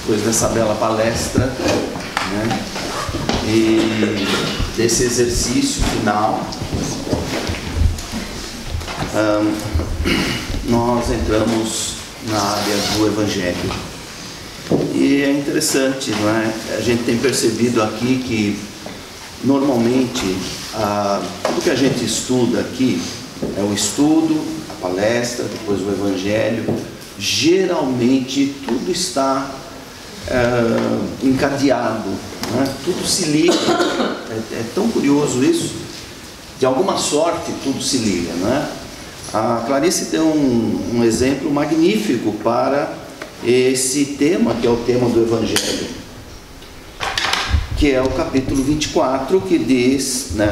depois dessa bela palestra, né, e desse exercício final, nós entramos na área do Evangelho. E é interessante, não é? A gente tem percebido aqui que normalmente tudo que a gente estuda aqui é o estudo, a palestra, depois o Evangelho. Geralmente tudo está encadeado, né? Tudo se liga. É tão curioso isso. De alguma sorte tudo se liga, né? A Clarice tem um exemplo magnífico para esse tema, que é o tema do Evangelho, que é o capítulo 24, que diz, né,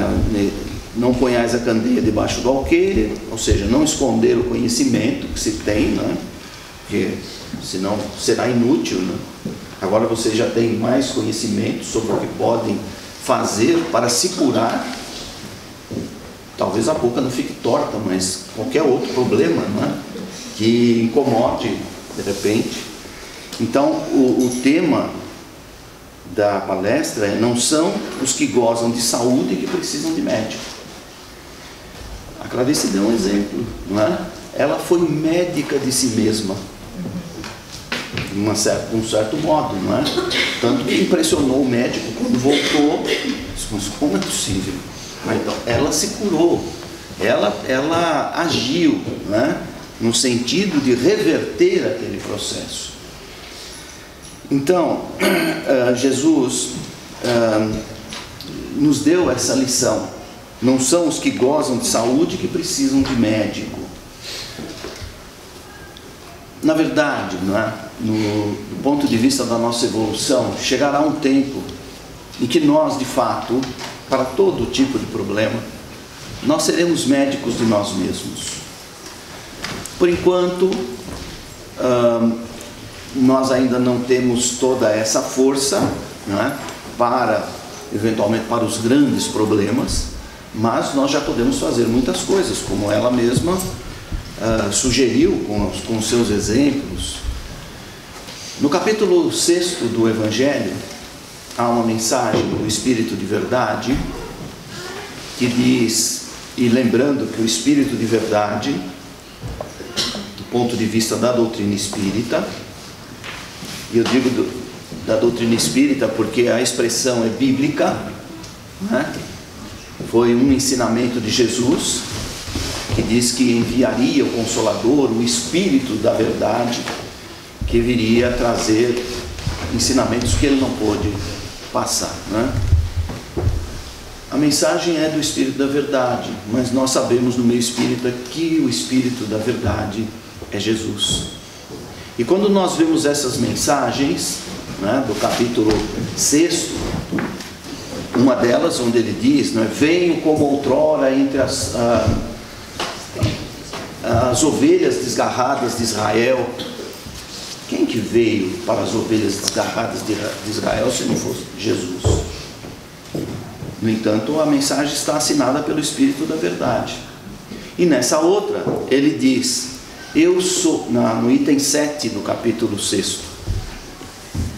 não ponhais a candeia debaixo do alqueire, ou seja, não esconder o conhecimento que se tem, né, porque senão será inútil, né? Agora vocês já têm mais conhecimento sobre o que podem fazer para se curar. Talvez a boca não fique torta, mas qualquer outro problema, né, que incomode de repente. Então o tema da palestra não são os que gozam de saúde e que precisam de médico. A Clarice deu um exemplo, não é? Ela foi médica de si mesma, de um certo modo, não é? Tanto que impressionou o médico quando voltou. Mas como é possível? Então, ela se curou, ela agiu, né, no sentido de reverter aquele processo. Então, Jesus nos deu essa lição. Não são os que gozam de saúde que precisam de médico. Na verdade, não é? Do ponto de vista da nossa evolução, chegará um tempo em que nós, de fato, para todo tipo de problema, nós seremos médicos de nós mesmos. Por enquanto, nós ainda não temos toda essa força, né, eventualmente para os grandes problemas, mas nós já podemos fazer muitas coisas, como ela mesma sugeriu com seus exemplos. No capítulo 6 do Evangelho, há uma mensagem do Espírito de Verdade que diz, e lembrando que o Espírito de Verdade, do ponto de vista da doutrina espírita, e eu digo da doutrina espírita porque a expressão é bíblica, né? Foi um ensinamento de Jesus, que diz que enviaria o Consolador, o Espírito da Verdade, que viria trazer ensinamentos que ele não pôde passar, né? A mensagem é do Espírito da Verdade, mas nós sabemos no meio espírita que o Espírito da Verdade é Jesus. E quando nós vemos essas mensagens, né, do capítulo 6, uma delas onde ele diz, né, venho como outrora entre as ovelhas desgarradas de Israel. Quem que veio para as ovelhas desgarradas de Israel se não fosse Jesus? No entanto, a mensagem está assinada pelo Espírito da Verdade. E nessa outra, ele diz, eu sou, no item 7 do capítulo 6,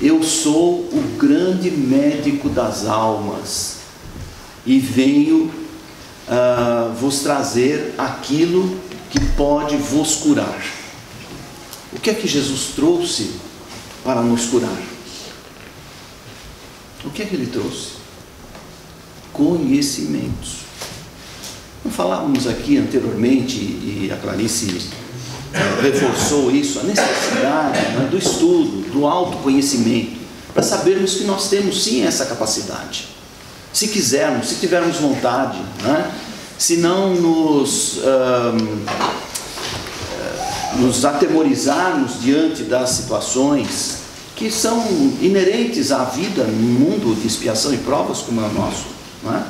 eu sou o grande médico das almas e venho vos trazer aquilo que pode vos curar. O que é que Jesus trouxe para nos curar? O que é que ele trouxe? Conhecimentos. Não falávamos aqui anteriormente, e a Clarice reforçou isso, a necessidade, né, do estudo, do autoconhecimento, para sabermos que nós temos sim essa capacidade. Se quisermos, se tivermos vontade, né, se não nos atemorizarmos diante das situações que são inerentes à vida num mundo de expiação e provas como é o nosso, não é?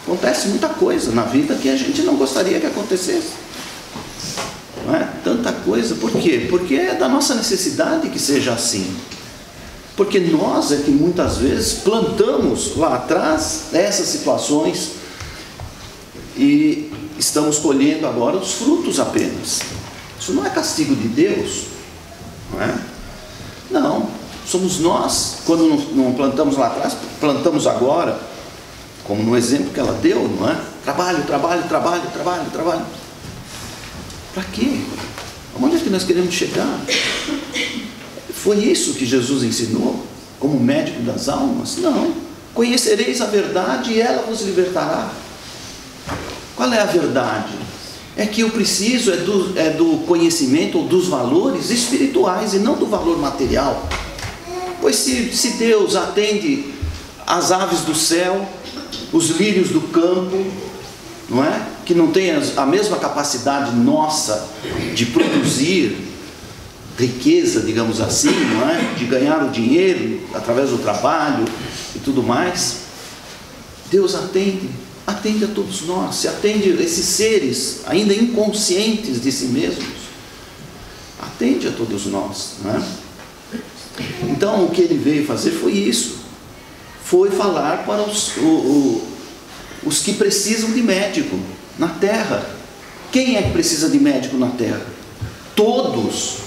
Acontece muita coisa na vida que a gente não gostaria que acontecesse, não é? Tanta coisa. Por quê? Porque é da nossa necessidade que seja assim, porque nós é que muitas vezes plantamos lá atrás essas situações e estamos colhendo agora os frutos apenas. Isso não é castigo de Deus, não é? Não, Somos nós, quando não plantamos lá atrás, plantamos agora, como no exemplo que ela deu, não é? Trabalho. Para quê? Onde é que nós queremos chegar? Foi isso que Jesus ensinou como médico das almas? Não. Conhecereis a verdade e ela vos libertará. Qual é a verdade? É que eu preciso do conhecimento ou dos valores espirituais e não do valor material. Pois se Deus atende as aves do céu, os lírios do campo, não é? Que não tem a mesma capacidade nossa de produzir riqueza, digamos assim, não é? De ganhar o dinheiro através do trabalho e tudo mais, Deus atende a todos nós, se atende a esses seres ainda inconscientes de si mesmos, atende a todos nós, não é? Então o que ele veio fazer foi isso, foi falar para os que precisam de médico na terra. Quem é que precisa de médico na terra? Todos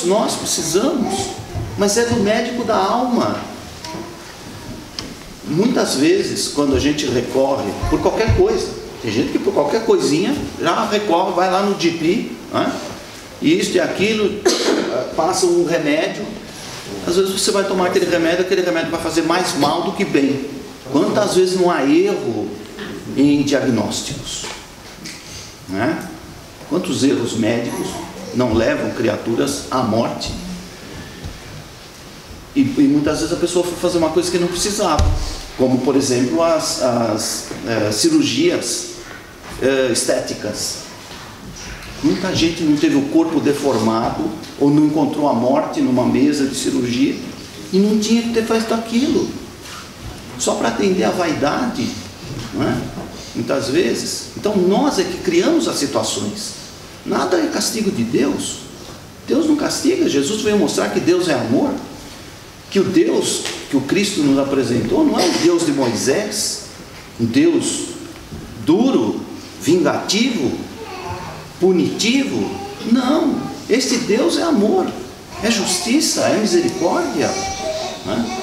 nós precisamos, mas é do médico da alma. Muitas vezes, quando a gente recorre por qualquer coisa, tem gente que por qualquer coisinha já recorre, vai lá no GP, né? E isso e aquilo, passa um remédio. Às vezes você vai tomar aquele remédio vai fazer mais mal do que bem. Quantas vezes não há erro em diagnósticos, né? Quantos erros médicos não levam criaturas à morte? E muitas vezes a pessoa foi fazer uma coisa que não precisava, como por exemplo as cirurgias estéticas. Muita gente não teve o corpo deformado ou não encontrou a morte numa mesa de cirurgia e não tinha que ter feito aquilo, só para atender a vaidade, não é? Muitas vezes. Então nós é que criamos as situações. Nada é castigo de Deus. Deus não castiga. Jesus veio mostrar que Deus é amor, que o Deus que o Cristo nos apresentou não é o Deus de Moisés, um Deus duro, vingativo, punitivo. Não, este Deus é amor, é justiça, é misericórdia, né?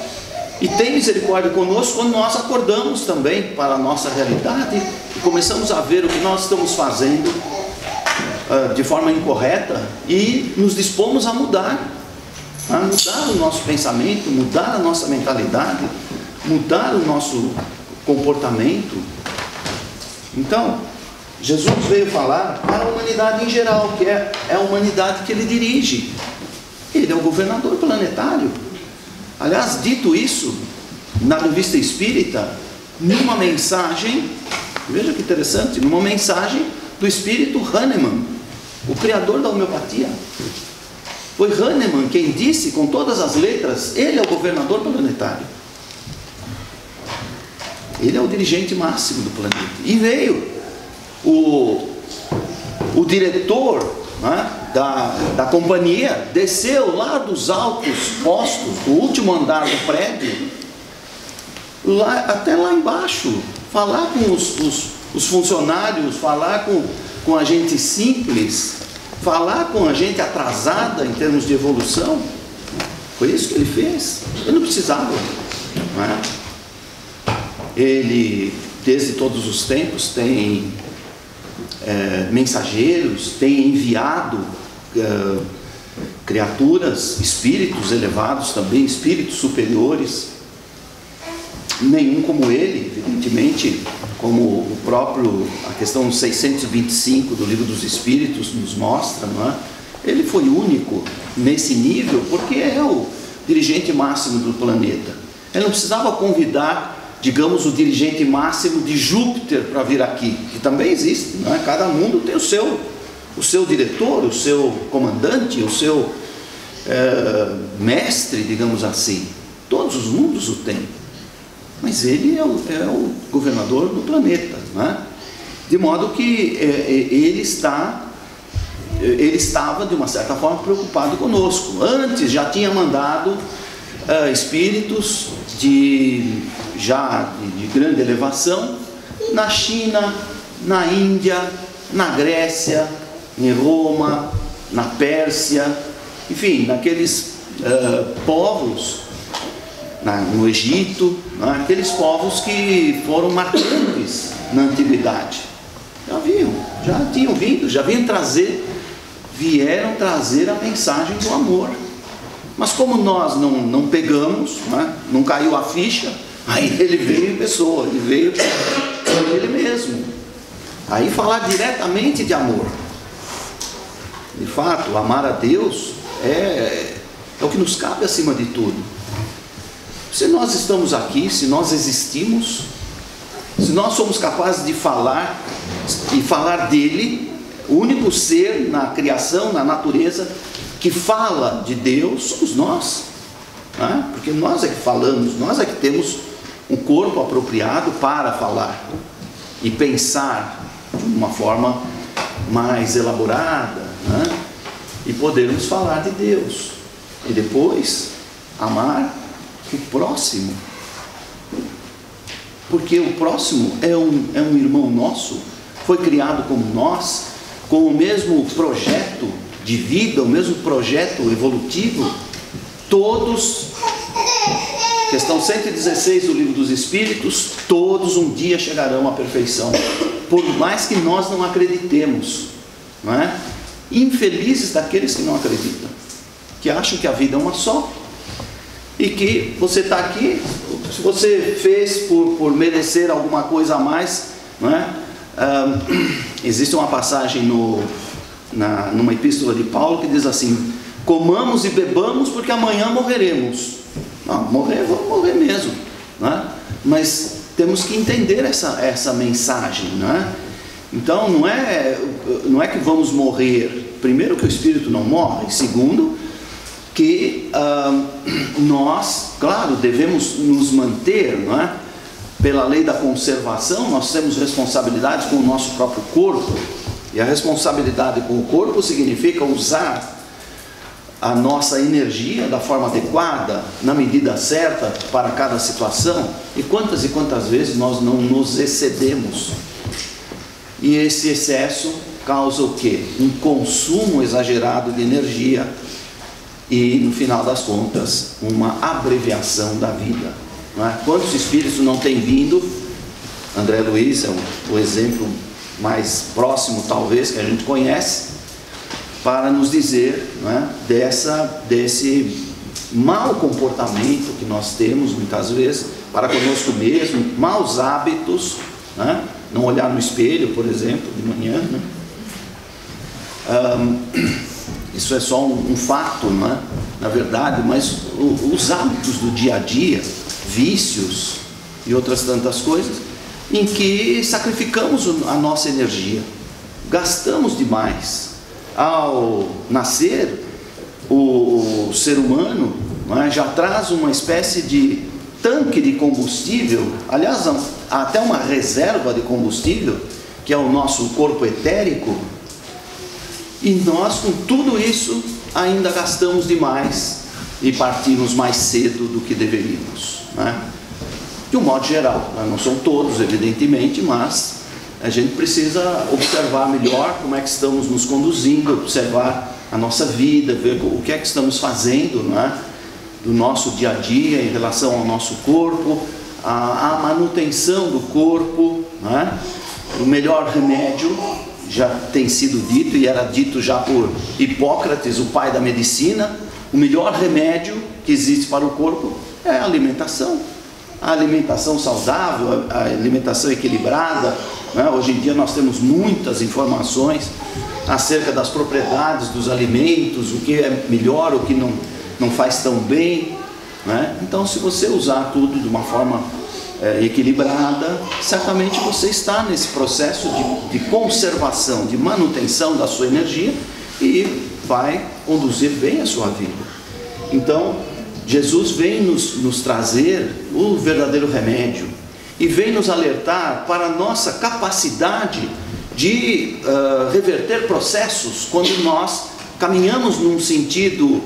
E tem misericórdia conosco quando nós acordamos também para a nossa realidade e começamos a ver o que nós estamos fazendo de forma incorreta e nos dispomos a mudar o nosso pensamento, mudar a nossa mentalidade, mudar o nosso comportamento. Então, Jesus veio falar para a humanidade em geral, que é a humanidade que ele dirige. Ele é o governador planetário. Aliás, dito isso, na Revista Espírita, numa mensagem, veja que interessante, numa mensagem do espírito Hahnemann, o criador da homeopatia. Foi Hahnemann quem disse com todas as letras, ele é o governador planetário. Ele é o dirigente máximo do planeta. E veio o diretor, né, da companhia, desceu lá dos altos postos, o último andar do prédio, até lá embaixo, falar com os funcionários, falar com a gente simples, falar com a gente atrasada em termos de evolução. Foi isso que ele fez. Ele não precisava, não é? Ele, desde todos os tempos, tem mensageiros, tem enviado criaturas, espíritos elevados também, espíritos superiores. Nenhum como ele, evidentemente, como a questão 625 do Livro dos Espíritos nos mostra, não é? Ele foi único nesse nível porque é o dirigente máximo do planeta. Ele não precisava convidar, digamos, o dirigente máximo de Júpiter para vir aqui, que também existe, não é? Cada mundo tem o seu diretor, o seu comandante, o seu mestre, digamos assim. Todos os mundos o têm. Mas ele é o governador do planeta, né? De modo que ele estava, de uma certa forma, preocupado conosco. Antes já tinha mandado espíritos de grande elevação na China, na Índia, na Grécia, em Roma, na Pérsia, enfim, povos no Egito, aqueles povos que foram marcantes na antiguidade. Já tinham vindo, vieram trazer a mensagem do amor. Mas como nós não pegamos, não caiu a ficha, aí ele veio em pessoa, ele veio por ele mesmo. Aí falar diretamente de amor. De fato, amar a Deus é o que nos cabe acima de tudo. Se nós estamos aqui, se nós existimos, se nós somos capazes de falar e falar dele, o único ser na criação, na natureza, que fala de Deus, somos nós. Porque nós é que falamos, nós é que temos um corpo apropriado para falar e pensar de uma forma mais elaborada, e podermos falar de Deus. E depois, amar o próximo. Porque o próximo é um irmão nosso, foi criado como nós, com o mesmo projeto de vida, o mesmo projeto evolutivo. Todos, questão 116 do Livro dos Espíritos, todos um dia chegarão à perfeição, por mais que nós não acreditemos, não é? Infelizes daqueles que não acreditam, que acham que a vida é uma só, e que você está aqui, se você fez por merecer alguma coisa a mais, não é? Existe uma passagem numa epístola de Paulo que diz assim: comamos e bebamos porque amanhã morreremos. Não, morrer, vamos morrer mesmo, não é? Mas temos que entender essa mensagem, não é? Então não é que vamos morrer, primeiro que o espírito não morre, segundo que nós, claro, devemos nos manter, não é? Pela lei da conservação, nós temos responsabilidades com o nosso próprio corpo, e a responsabilidade com o corpo significa usar a nossa energia da forma adequada, na medida certa para cada situação. E quantas vezes nós não nos excedemos? E esse excesso causa o quê? Um consumo exagerado de energia e, no final das contas, uma abreviação da vida, não é? Quantos espíritos não têm vindo? André Luiz é o exemplo mais próximo, talvez, que a gente conhece, para nos dizer, não é, desse mau comportamento que nós temos muitas vezes para conosco mesmo, maus hábitos, né? Não olhar no espelho, por exemplo, de manhã, né? Isso é só um fato, não é? Na verdade, mas os hábitos do dia a dia, vícios e outras tantas coisas, em que sacrificamos a nossa energia, gastamos demais. Ao nascer, o ser humano, não é, já traz uma espécie de tanque de combustível, aliás, até uma reserva de combustível, que é o nosso corpo etérico, e nós, com tudo isso, ainda gastamos demais e partimos mais cedo do que deveríamos, não é? De um modo geral, não são todos, evidentemente, mas a gente precisa observar melhor como é que estamos nos conduzindo, observar a nossa vida, ver o que é que estamos fazendo, não é? Do nosso dia a dia em relação ao nosso corpo, a manutenção do corpo, não é? O melhor remédio, já tem sido dito e era dito já por Hipócrates, o pai da medicina, o melhor remédio que existe para o corpo é a alimentação saudável, a alimentação equilibrada, né? Hoje em dia nós temos muitas informações acerca das propriedades dos alimentos, o que é melhor, o que não faz tão bem, né? Então, se você usar tudo de uma forma equilibrada, certamente você está nesse processo de conservação, de manutenção da sua energia, e vai conduzir bem a sua vida. Então, Jesus vem nos trazer o verdadeiro remédio e vem nos alertar para a nossa capacidade de reverter processos quando nós caminhamos num sentido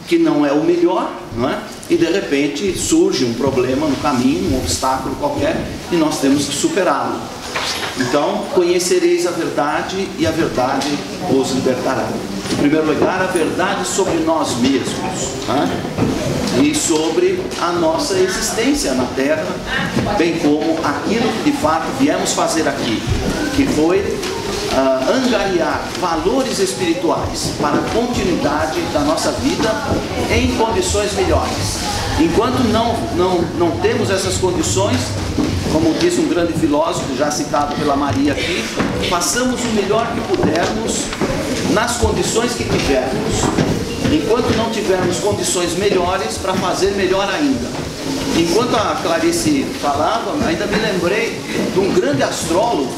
que não é o melhor, não é? E de repente surge um problema no caminho, um obstáculo qualquer, e nós temos que superá-lo. Então, conhecereis a verdade e a verdade os libertará. Em primeiro lugar, a verdade sobre nós mesmos, né? E sobre a nossa existência na Terra, bem como aquilo que de fato viemos fazer aqui, que foi angariar valores espirituais para a continuidade da nossa vida em condições melhores. Enquanto não temos essas condições, como diz um grande filósofo, já citado pela Maria aqui, façamos o melhor que pudermos nas condições que tivermos, enquanto não tivermos condições melhores para fazer melhor ainda. Enquanto a Clarice falava, ainda me lembrei de um grande astrólogo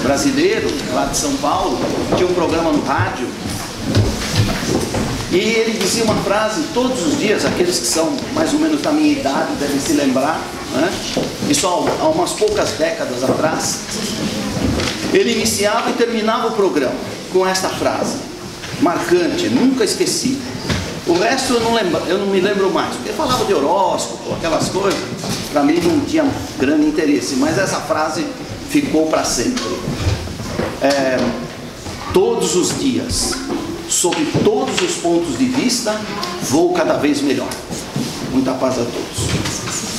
brasileiro, lá de São Paulo, que tinha um programa no rádio, e ele dizia uma frase todos os dias, aqueles que são mais ou menos da minha idade devem se lembrar, né? Isso há umas poucas décadas atrás. Ele iniciava e terminava o programa com esta frase, marcante, nunca esqueci. O resto eu não me lembro mais, porque ele falava de horóscopo, aquelas coisas, para mim não tinha grande interesse, mas essa frase ficou para sempre. Todos os dias, sob todos os pontos de vista, vou cada vez melhor. Muita paz a todos.